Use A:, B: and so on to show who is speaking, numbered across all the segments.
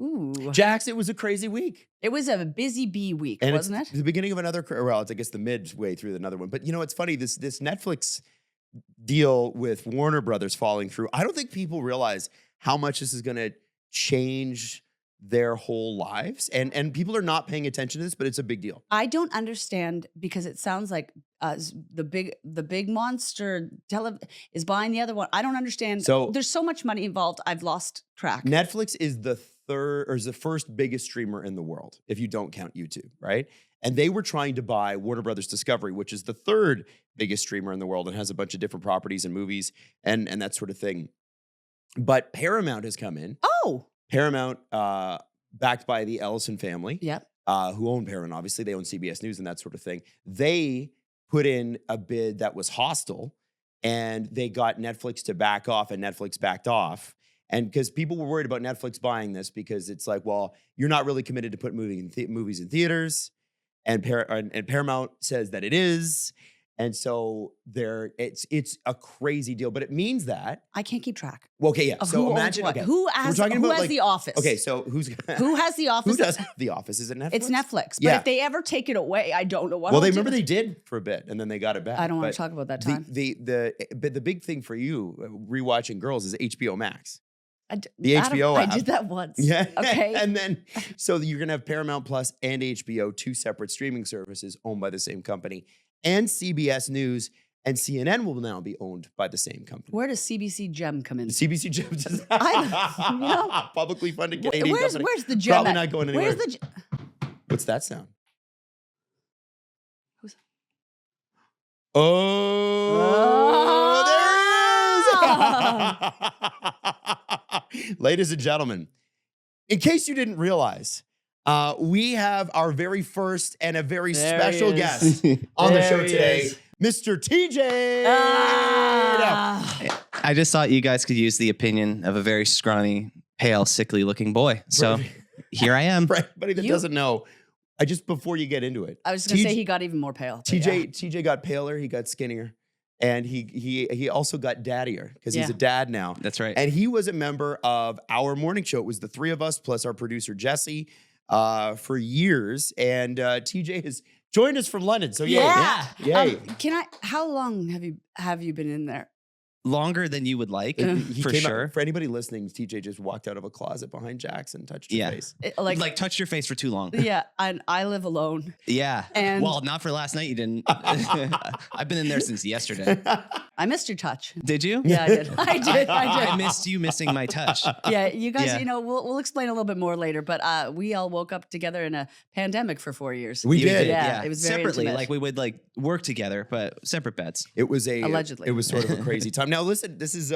A: Ooh.
B: Jax, it was a crazy week.
A: It was a busy bee week,
B: And
A: wasn't
B: it's
A: it?
B: the beginning of another, well, it's, I guess, the midway through another one. But you know, it's funny, this Netflix deal with Warner Brothers falling through. I don't think people realize how much this is going to change their whole lives. And people are not paying attention to this, but it's a big deal.
A: I don't understand because it sounds like the big monster is buying the other one. I don't understand.
B: So
A: there's so much money involved. I've lost track.
B: Netflix is the first biggest streamer in the world, if you don't count YouTube, right? And they were trying to buy Warner Brothers Discovery, which is the third biggest streamer in the world and has a bunch of different properties and movies and that sort of thing. But Paramount has come in.
A: Oh.
B: Paramount, backed by the Ellison family,
A: Yep.
B: Who own Paramount, obviously. They own CBS News and that sort of thing. They put in a bid that was hostile, and they got Netflix to back off, and Netflix backed off. And because people were worried about Netflix buying this because it's like, well, you're not really committed to put movies in theaters. And Paramount says that it is. And so it's a crazy deal, but it means that
A: I can't keep track.
B: Well, okay, yeah.
A: Of
B: So
A: who
B: imagine
A: owns what.
B: okay,
A: Who has The Office?
B: Okay, so who
A: has The Office?
B: Who does The Office? Is it Netflix?
A: It's Netflix. But
B: Yeah.
A: if they ever take it away, I don't know what.
B: Well,
A: I'll
B: remember
A: do.
B: they did for a bit, and then they got it back.
A: I don't want
B: But
A: to talk about that time.
B: But the big thing for you rewatching Girls is HBO Max.
A: The
B: HBO
A: I
B: app.
A: did that once.
B: Yeah.
A: Okay.
B: And then, so you're going to have Paramount Plus and HBO, two separate streaming services owned by the same company. And CBS News and CNN will now be owned by the same company.
A: Where does CBC Gem come in?
B: CBC Gem is publicly funded Canadian company.
A: Where's the Gem?
B: Probably not going anywhere.
A: Where's the
B: What's that sound?
A: Who's
B: Oh, there it is. Ladies and gentlemen, in case you didn't realize, we have our very first and a very special guest on the show today, Mr. TJ.
C: I just thought you guys could use the opinion of a very scrawny, pale, sickly looking boy. So here I am.
B: For anybody that doesn't know, before you get into it,
A: I was going to say he got even more pale.
B: TJ got paler, he got skinnier. And he also got daddier because he's a dad now.
C: That's right.
B: And he was a member of our morning show. It was the three of us plus our producer Jesse for years. And TJ has joined us from London. So yay. Yay.
A: How long have you been in there?
C: Longer than you would like, for sure.
B: For anybody listening, TJ just walked out of a closet behind Jax and touched your face.
C: Like touched your face for too long.
A: Yeah, and I live alone.
C: Yeah.
A: And
C: well, not for last night. You didn't. I've been in there since yesterday.
A: I missed your touch.
C: Did you?
A: Yeah, I did.
C: I missed you missing my touch.
A: Yeah, you guys, we'll explain a little bit more later, but we all woke up together in a pandemic for 4 years.
B: We did.
A: Yeah, it was very
C: separately.
A: intimate.
C: Like we would work together, but separate beds.
B: It was
A: allegedly.
B: It was sort of a crazy time. Now listen, this is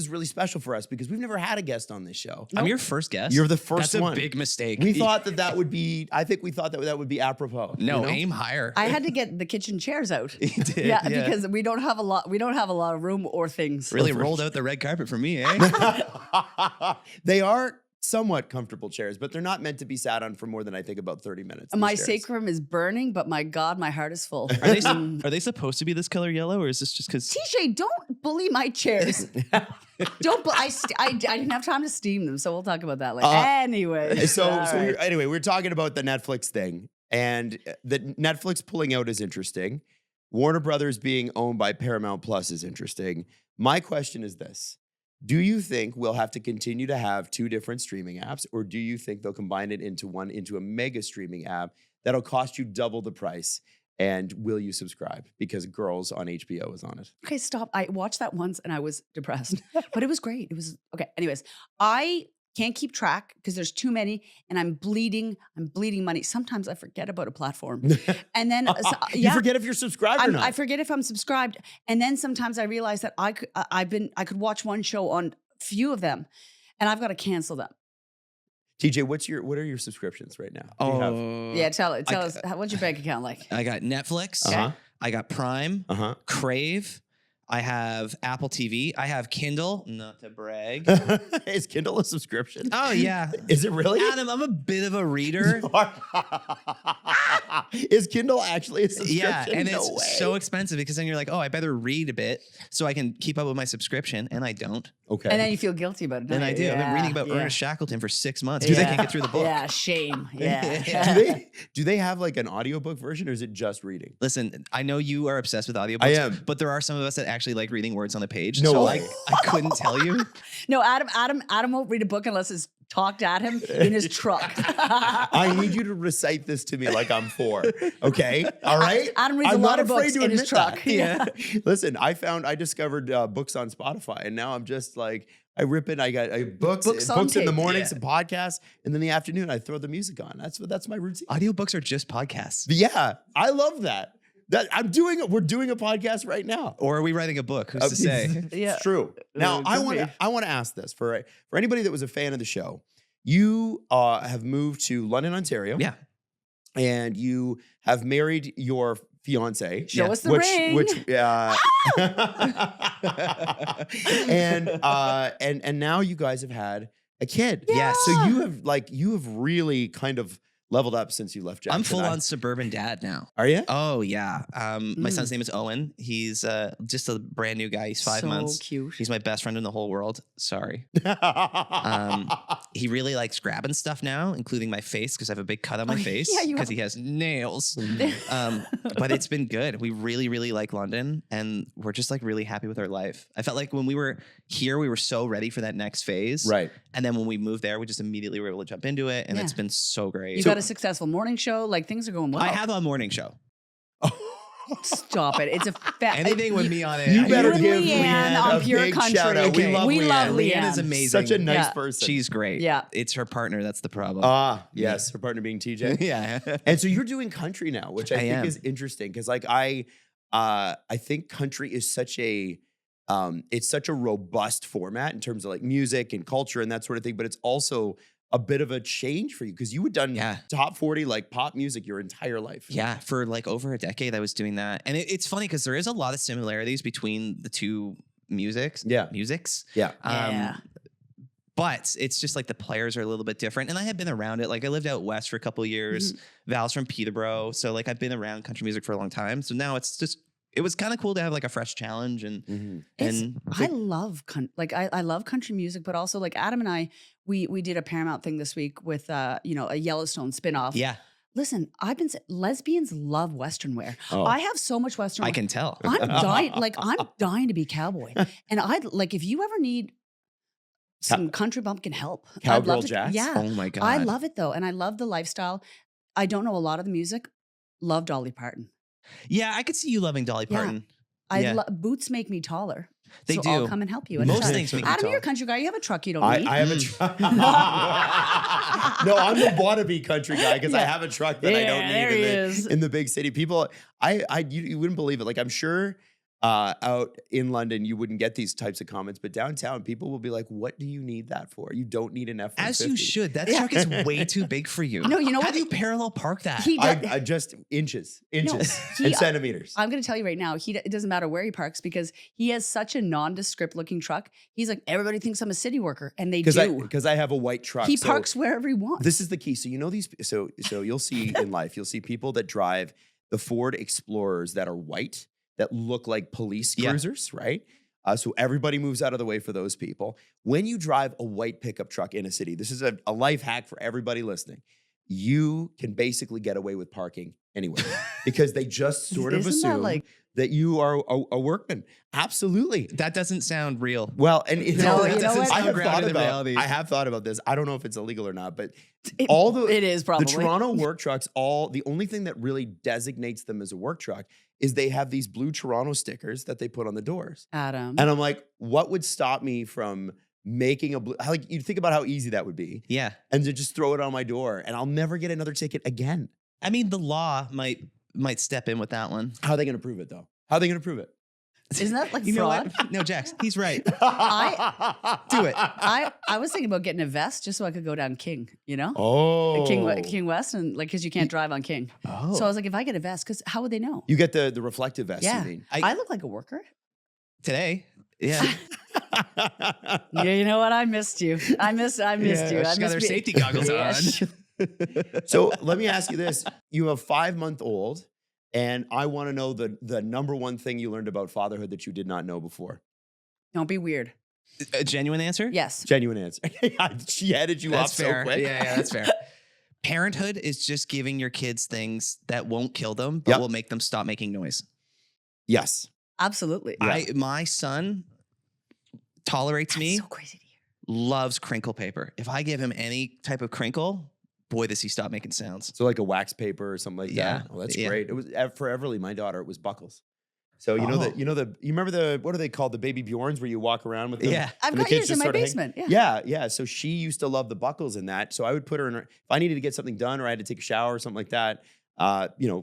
B: really special for us because we've never had a guest on this show.
C: I'm your first guest.
B: You're the first
C: one.
B: one.
C: That's a big mistake.
B: We thought that would be. I think we thought that would be apropos.
C: No, aim higher.
A: I had to get the kitchen chairs out.
C: You did,
A: yeah, because we don't have a lot. We don't have a lot of room or things.
C: Really rolled out the red carpet for me, eh?
B: They are somewhat comfortable chairs, but they're not meant to be sat on for more than I think about 30 minutes.
A: My sacrum is burning, but my God, my heart is full.
C: Are they supposed to be this color yellow, or is this just because?
A: TJ, don't bully my chairs. I didn't have time to steam them, so we'll talk about that later. Anyway,
B: we're talking about the Netflix thing, and the Netflix pulling out is interesting. Warner Brothers being owned by Paramount Plus is interesting. My question is this. Do you think we'll have to continue to have two different streaming apps, or do you think they'll combine it into a mega streaming app that'll cost you double the price? And will you subscribe? Because Girls on HBO is on it.
A: Okay, stop. I watched that once and I was depressed, but it was great. It was okay. Anyways, I can't keep track because there's too many and I'm bleeding money. Sometimes I forget about a platform. And then
B: you forget if you're subscribed or not.
A: I forget if I'm subscribed. And then sometimes I realize that I could watch one show on few of them and I've got to cancel them.
B: TJ, what are your subscriptions right now?
A: Yeah, tell us what's your bank account like?
C: I got Netflix. I got Prime. Crave. I have Apple TV. I have Kindle. Not to brag.
B: Is Kindle a subscription?
C: Oh yeah.
B: Is it really?
C: Adam, I'm a bit of a reader.
B: Is Kindle actually a subscription?
C: Yeah, and
B: No
C: it's
B: way.
C: so expensive because then you're like, oh, I better read a bit so I can keep up with my subscription, and I don't.
B: Okay.
A: And then you feel guilty about it.
C: And I do. I've been reading about Ernest Shackleton for 6 months because I can't get through the book.
A: Yeah, shame. Yeah.
B: do they have like an audiobook version or is it just reading?
C: Listen, I know you are obsessed with audiobooks.
B: I am.
C: But there are some of us that actually like reading words on the page.
B: No
C: so
B: way.
C: I couldn't tell you.
A: No, Adam won't read a book unless it's talked at him in his truck.
B: I need you to recite this to me like I'm 4. Okay. All right.
A: Adam reads
B: I'm
A: a lot
B: not
A: of
B: afraid
A: books
B: to
A: in his
B: admit
A: truck.
B: that.
A: Yeah.
B: Listen, I discovered books on Spotify, and now I'm just like I rip it. I got books
A: Books on
B: in the
A: tape.
B: morning,
C: Yeah.
B: some podcasts, and then in the afternoon I throw the music on. That's my routine.
C: Audiobooks are just podcasts.
B: Yeah, I love that. We're doing a podcast right now.
C: Or are we writing a book? Who's to say?
A: Yeah.
B: It's true. Now I want to ask this for anybody that was a fan of the show. You have moved to London, Ontario.
C: Yeah.
B: And you have married your fiance.
A: Show us the ring.
B: And now you guys have had a kid.
A: Yeah.
B: So you have really kind of leveled up since you left Jackson.
C: I'm full on suburban dad now.
B: Are you?
C: Oh yeah. My son's name is Owen. He's just a brand new guy. He's 5 months.
A: So cute.
C: He's my best friend in the whole world. Sorry. He really likes grabbing stuff now, including my face because I have a big cut on my face
A: yeah, you
C: because
A: have-
C: he has nails. But it's been good. We really, really like London, and we're just like really happy with our life. I felt like when we were here, we were so ready for that next phase.
B: Right.
C: And then when we moved there, we just immediately were able to jump into it, and
A: Yeah.
C: it's been so great.
A: You got a successful morning show. Like things are going well.
C: I have a morning show.
A: Stop it. It's a
C: Anything with me on it.
B: You better
A: and
B: give
A: Leanne
B: Leanne
A: on
B: a
A: Pure
B: big
A: Country.
B: shout out.
C: Okay.
A: We love Leanne.
C: Leanne is amazing.
B: Such a nice
A: Yeah.
B: person.
C: She's great.
A: Yeah.
C: It's her partner that's the problem.
B: Yes, her partner being TJ.
C: yeah.
B: And so you're doing country now, which I
C: I
B: think
C: am.
B: is interesting because like I think country is such a it's such a robust format in terms of like music and culture and that sort of thing, but it's also a bit of a change for you because you had done
C: Yeah.
B: top 40 like pop music your entire life.
C: Yeah, for like over a decade, I was doing that, and it's funny because there is a lot of similarities between the two musics.
B: Yeah.
C: Yeah.
A: Yeah.
C: But it's just like the players are a little bit different, and I had been around it. Like I lived out west for a couple of years. Val's from Peterborough, so like I've been around country music for a long time. So now it was kind of cool to have like a fresh challenge and
A: I love I love country music, but also like Adam and I, we did a Paramount thing this week with a Yellowstone spinoff.
C: yeah,
A: Listen, lesbians love Western wear.
B: Oh.
A: I have so much Western
C: I
A: wear.
C: can tell.
A: I'm dying to be cowboy. And I'd like if you ever need some country bumpkin help. I'd
B: Cowgirl
A: love to,
B: jazz?
A: Yeah.
C: Oh my god,
A: I love it though. And I love the lifestyle. I don't know a lot of the music. Love Dolly Parton.
C: Yeah, I could see you loving Dolly
A: Yeah.
C: Parton.
A: I
C: Yeah.
A: boots make me taller.
C: They
A: so
C: do.
A: I'll come and help you.
C: Most
A: anytime.
C: things make me
A: Adam,
C: taller.
A: you're a country guy. You have a truck you don't
B: I
A: need.
B: have a truck. No, I'm the wannabe country guy because I have a truck that I don't
A: Yeah, there he is.
B: need in the big city. People, you wouldn't believe it. Like I'm sure out in London you wouldn't get these types of comments, but downtown people will be like, "What do you need that for? You don't need an F-150."
C: As you should. That truck is way too big for you.
A: No, you know
C: How
A: what?
C: do you parallel park that?
A: He does,
B: I just inches
A: he-
B: and centimeters.
A: I'm going to tell you right now, it doesn't matter where he parks because he has such a nondescript looking truck. He's like, everybody thinks I'm a city worker, and they do.
B: Because I have a white truck.
A: He
B: So
A: parks wherever he wants.
B: This is the key. So you know these. So you'll see in life, you'll see people that drive the Ford Explorers that are white that look like police
C: Yeah.
B: cruisers, right? So everybody moves out of the way for those people. When you drive a white pickup truck in a city, this is a life hack for everybody listening. You can basically get away with parking anywhere because they just sort of
A: Isn't that
B: assume
A: like-
B: that you are a workman. Absolutely.
C: That doesn't sound real.
B: Well, and you
A: No,
B: know,
A: you know what?
B: I have
C: Grounded
B: thought
C: in
B: about.
C: reality.
B: I have thought about this. I don't know if it's illegal or not, but
A: It-
B: all the
A: it is probably.
B: the Toronto work trucks. The only thing that really designates them as a work truck is they have these blue Toronto stickers that they put on the doors.
A: Adam.
B: And I'm like, what would stop me from making a blue? Like you think about how easy that would be,
C: Yeah.
B: and to just throw it on my door, and I'll never get another ticket again.
C: I mean, the law might step in with that one.
B: How are they going to prove it though? How are they going to prove it?
A: Isn't that like
C: You know
A: fraud?
C: what? No, Jax, he's right.
B: Do
C: it.
A: I was thinking about getting a vest just so I could go down King,
B: Oh,
A: King West, and like because you can't drive on King.
B: Oh.
A: So I was like, if I get a vest, because how would they know?
B: You get the reflective vest.
A: Yeah.
B: You mean?
A: I look like a worker.
C: Today. Yeah.
A: Yeah, you know what? I missed you. I missed you. I
C: She got
A: missed
C: her
A: be-
C: safety goggles
A: Yeah,
C: on.
B: So let me ask you this. You have a 5-month-old, and I want to know the number one thing you learned about fatherhood that you did not know before.
A: Don't be weird.
C: A genuine answer?
A: Yes.
B: Genuine answer. She headed you
C: That's
B: off
C: fair.
B: so quick.
C: Yeah, that's fair. Parenthood is just giving your kids things that won't kill them, but
B: Yep.
C: will make them stop making noise.
B: Yes.
A: Absolutely.
C: My son tolerates
A: That's
C: me,
A: so crazy to hear.
C: loves crinkle paper. If I give him any type of crinkle, boy, does he stop making sounds.
B: So like a wax paper or something like
C: Yeah.
B: that. Oh, that's
C: Yeah.
B: great. It was for Everly, my daughter, it was buckles. So you remember the what are they called? The baby Bjorns where you walk around with them?
C: Yeah.
A: I've
B: And the
A: got
B: kids
A: yours in
B: just
A: my
B: sort of hang-
A: basement. Yeah.
B: Yeah. So she used to love the buckles in that. So I would put her in her, if I needed to get something done or I had to take a shower or something like that,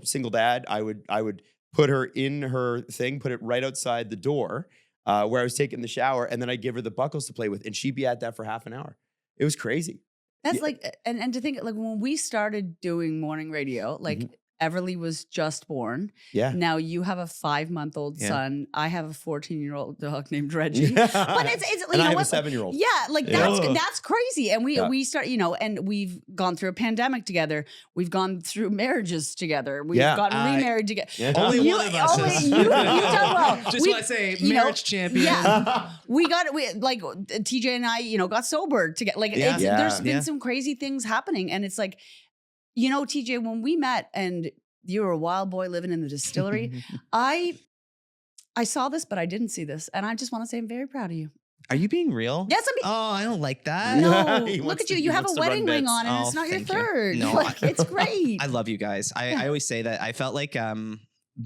B: single dad, I would put her in her thing, put it right outside the door where I was taking the shower, and then I'd give her the buckles to play with, and she'd be at that for half an hour. It was crazy.
A: That's
B: Yeah.
A: like, and to think like when we started doing morning radio, like Everly was just born.
B: Yeah.
A: Now you have a 5-month-old
C: Yeah.
A: son. I have a 14-year-old dog named Reggie.
B: but
A: it's you
B: and
A: know
B: I have
A: what?
B: a 7-year-old.
A: Yeah, like
B: Yeah.
A: that's crazy. And
B: Yeah.
A: we start, and we've gone through a pandemic together. We've gone through marriages together. We've
B: Yeah.
A: gotten remarried together.
B: Yeah.
C: Only
A: You-
C: one of us
A: only
C: is.
A: you done well.
C: Just
A: We-
C: want to say,
A: you know,
C: marriage champion.
A: Yeah. we like TJ and I, got sober to get like
C: Yeah.
B: Yeah.
A: there's been
C: Yeah.
A: some crazy things happening, and it's like, TJ, when we met and you were a wild boy living in the distillery, I saw this, but I didn't see this, and I just want to say I'm very proud of you.
C: Are you being real?
A: Yes, I'm.
C: Oh, I don't like that.
A: No,
B: He
A: look
B: wants
A: at
B: to-
A: you.
B: he
A: You have a
B: wants to run
A: wedding ring
B: bits.
A: on, and
C: Oh,
A: it's not your
C: thank you.
A: third.
C: No,
A: Like, it's great.
C: I love you guys. I always say that I felt like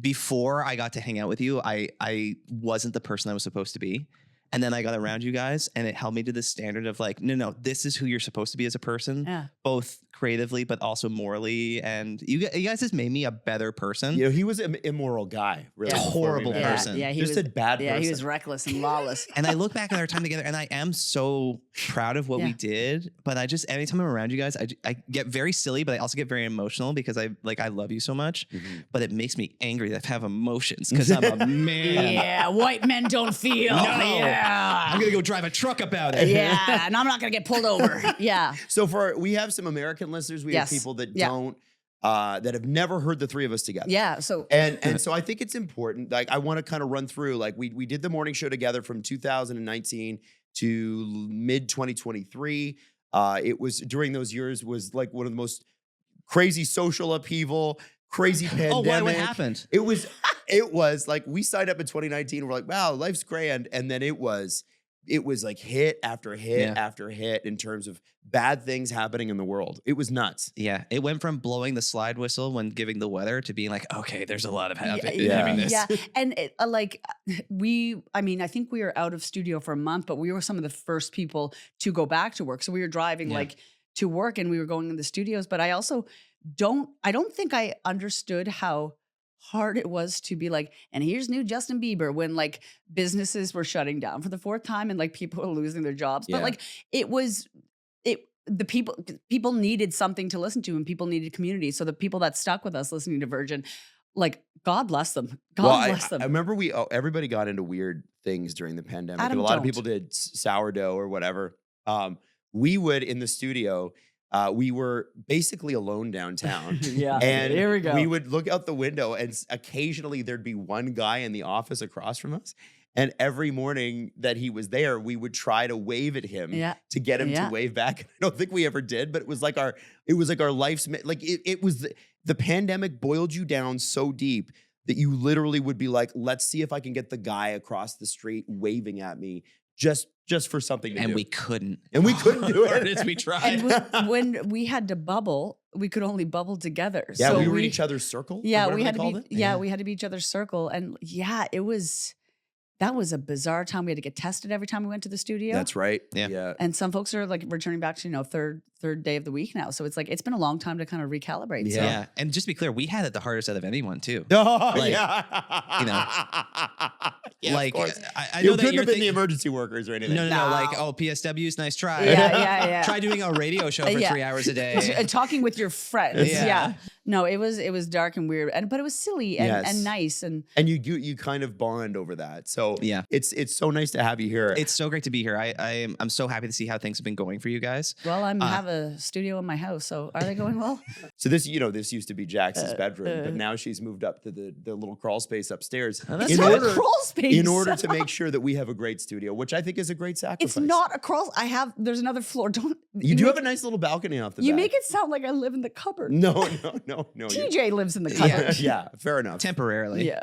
C: before I got to hang out with you, I wasn't the person I was supposed to be. And then I got around you guys, and it held me to this standard of like, no, this is who you're supposed to be as a person,
A: Yeah.
C: both creatively but also morally. And you guys just made me a better person.
B: He was an immoral guy. Really,
A: Yeah.
B: before we
C: Horrible
B: met.
A: Yeah,
C: person.
A: yeah, he
B: Just
A: was
B: a bad
A: Yeah,
B: person.
A: he was reckless and lawless.
C: And I look back at our time together, and I am so proud of what we
A: Yeah.
C: did. But I just, anytime I'm around you guys, I get very silly, but I also get very emotional because I love you so much.
B: Mhm.
C: But it makes me angry to have emotions because I'm a man.
A: Yeah, white men don't feel.
C: No.
A: Yeah.
C: I'm gonna go drive a truck about it.
A: Yeah, and I'm not gonna get pulled over. Yeah.
B: So we have some American listeners. We
A: Yes.
B: have people that
A: Yeah.
B: don't, that have never heard the three of us together.
A: Yeah. So
B: And so I think it's important. Like I want to kind of run through. Like we did the morning show together from 2019 to mid 2023. It was during those years was like one of the most crazy social upheaval, crazy pandemic.
C: Oh, why? What happened?
B: It was like we signed up in 2019. We're like, wow, life's grand, and then it was like hit after hit
C: Yeah.
B: after hit in terms of bad things happening in the world. It was nuts.
C: Yeah, it went from blowing the slide whistle when giving the weather to being like, okay, there's a lot of happiness.
A: Yeah. And I think we were out of studio for a month, but we were some of the first people to go back to work. So we were driving
C: Yeah.
A: to work, and we were going in the studios. But I also don't think I understood how hard it was to be like, and here's new Justin Bieber, when like businesses were shutting down for the fourth time and like people were losing their jobs. But
B: Yeah.
A: like the people needed something to listen to, and people needed community. So the people that stuck with us listening to Virgin, like, God bless them. God bless them.
B: I remember everybody got into weird things during the pandemic.
A: Adam,
B: A lot of
A: don't.
B: people did sourdough or whatever. We would in the studio. We were basically alone downtown.
A: Yeah.
B: And
A: here we go.
B: we would look out the window, and occasionally there'd be one guy in the office across from us. And every morning that he was there, we would try to wave at him
A: Yeah.
B: to get him
A: Yeah.
B: to wave back. I don't think we ever did, but it was like our life's like it was the pandemic boiled you down so deep that you literally would be like, let's see if I can get the guy across the street waving at me just for something to
C: And
B: do.
C: we couldn't.
B: And we couldn't do it.
C: Hard as we tried.
A: And when we had to bubble, we could only bubble together.
B: Yeah,
A: so
B: we were in each other's circle. or
A: Yeah,
B: whatever
A: we
B: they
A: had to
B: called
A: be.
B: it.
A: Yeah, we had to be each other's circle, and that was a bizarre time. We had to get tested every time we went to the studio.
B: That's right.
C: Yeah.
A: And some folks are like returning back to third day of the week now. So it's like it's been a long time to kind of recalibrate.
B: Yeah.
A: So.
C: Yeah. And just to be clear, we had it the hardest out of anyone too.
B: Oh,
C: Like,
B: yeah.
C: you know,
B: Yeah,
C: like
B: of course.
C: I
B: You
C: know that
B: couldn't
C: you're
B: have been the
C: thinking,
B: emergency workers or anything.
C: no,
A: No.
C: like, oh, PSWs, nice try.
A: Yeah.
C: Try doing a radio show for
A: Yeah.
C: 3 hours a day.
A: Talking with your friends.
C: Yeah.
A: Yeah. No, it was dark and weird, but it was silly and,
B: Yes.
A: and nice. And
B: you kind of bond over that. So
C: Yeah.
B: it's so nice to have you here.
C: It's so great to be here. I'm so happy to see how things have been going for you guys.
A: well, I have a studio in my house, so are they going well?
B: So this used to be Jax's bedroom, but now she's moved up to the little crawl space upstairs
C: that's
A: It's
C: In
A: not a crawl space.
B: in order to make sure that we have a great studio, which I think is a great sacrifice.
A: It's not a crawl. There's another floor. Don't
B: You do
A: make
B: have a nice little balcony off the
A: You
B: back.
A: make it sound like I live in the cupboard.
B: No.
A: TJ lives in the cupboard.
B: Yeah, fair enough.
C: Temporarily.
A: Yeah.